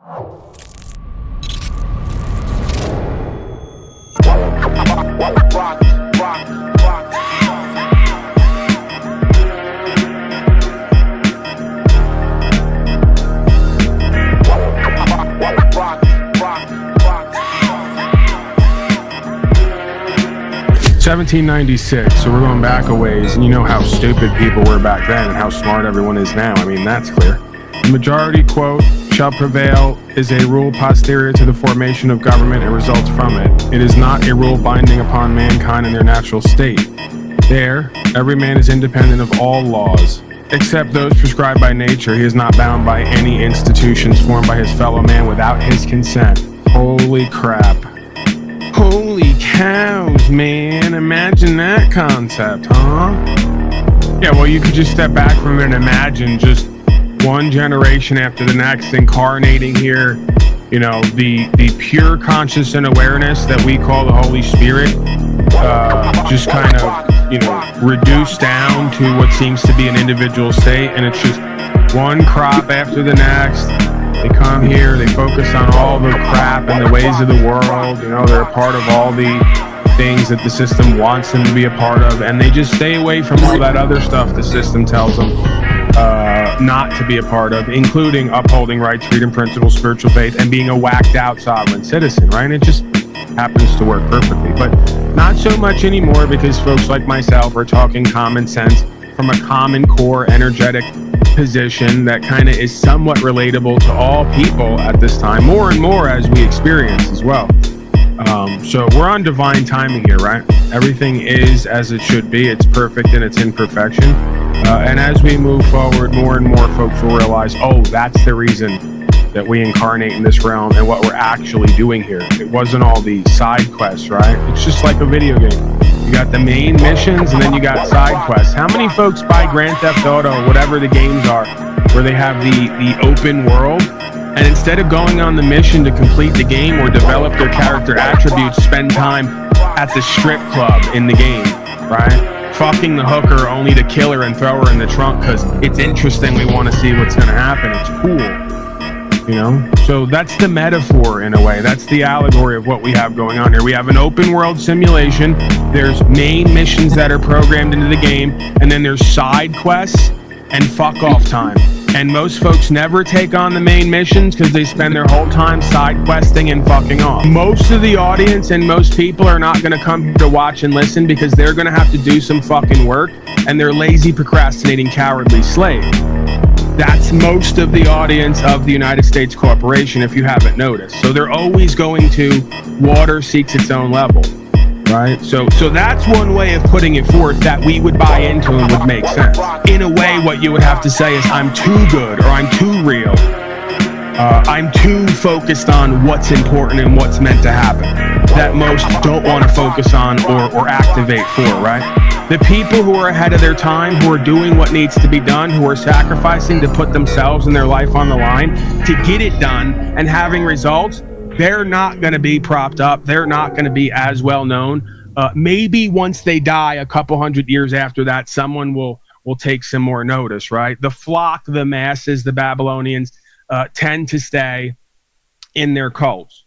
$1796, so we're going back a ways, and you know how stupid people were back then and how smart everyone is now. I mean, that's clear. The majority, quote, shall prevail is a rule posterior to the formation of government and results from it. It is not a rule binding upon mankind in their natural state. There, every man is independent of all laws, except those prescribed by nature. He is not bound by any institutions formed by his fellow man without his consent. Holy crap. Holy cows, man. Imagine that concept, huh? Yeah, well, you could just step back from it and imagine just one generation after the next incarnating here, you know, the pure conscious and awareness that we call the Holy Spirit, just kind of, you know, reduced down to what seems to be an individual state, and it's just one crop after the next. They come here, they focus on all the crap and the ways of the world, you know, they're a part of all the things that the system wants them to be a part of, and they just stay away from all that other stuff the system tells them not to be a part of, including upholding rights, freedom, principles, spiritual faith, and being a whacked out sovereign citizen, right? It just happens to work perfectly, but not so much anymore, because folks like myself are talking common sense from a common core energetic position that kind of is somewhat relatable to all people at this time, more and more as we experience as well. So we're on divine timing here, right? Everything is as it should be. It's perfect in its imperfection. And as we move forward, more and more folks will realize, oh, that's the reason that we incarnate in this realm and what we're actually doing here. It wasn't all the side quests, right? It's just like a video game. You got the main missions and then you got side quests. How many folks buy Grand Theft Auto or whatever the games are where they have the open world, and instead of going on the mission to complete the game or develop their character attributes, spend time at the strip club in the game, right? Fucking the hooker only to kill her and throw her in the trunk because it's interesting, we want to see what's going to happen. It's cool, you know? So that's the metaphor in a way. That's the allegory of what we have going on here. We have an open world simulation. There's main missions that are programmed into the game, and then there's side quests and fuck off time. And most folks never take on the main missions because they spend their whole time side questing and fucking off. Most of the audience and most people are not going to come to watch and listen because they're going to have to do some fucking work, and they're lazy, procrastinating, cowardly slaves. That's most of the audience of the United States corporation, if you haven't noticed. So they're always going to water seeks its own level, right? So that's one way of putting it forth that we would buy into and would make sense. In a way, what you would have to say is, I'm too good, or I'm too real. I'm too focused on what's important and what's meant to happen, that most don't want to focus on or activate for, right? The people who are ahead of their time, who are doing what needs to be done, who are sacrificing to put themselves and their life on the line to get it done and having results, they're not going to be propped up. They're not going to be as well known. Maybe once they die a couple hundred years after that, someone will take some more notice, right? The flock, the masses, the Babylonians tend to stay in their cults.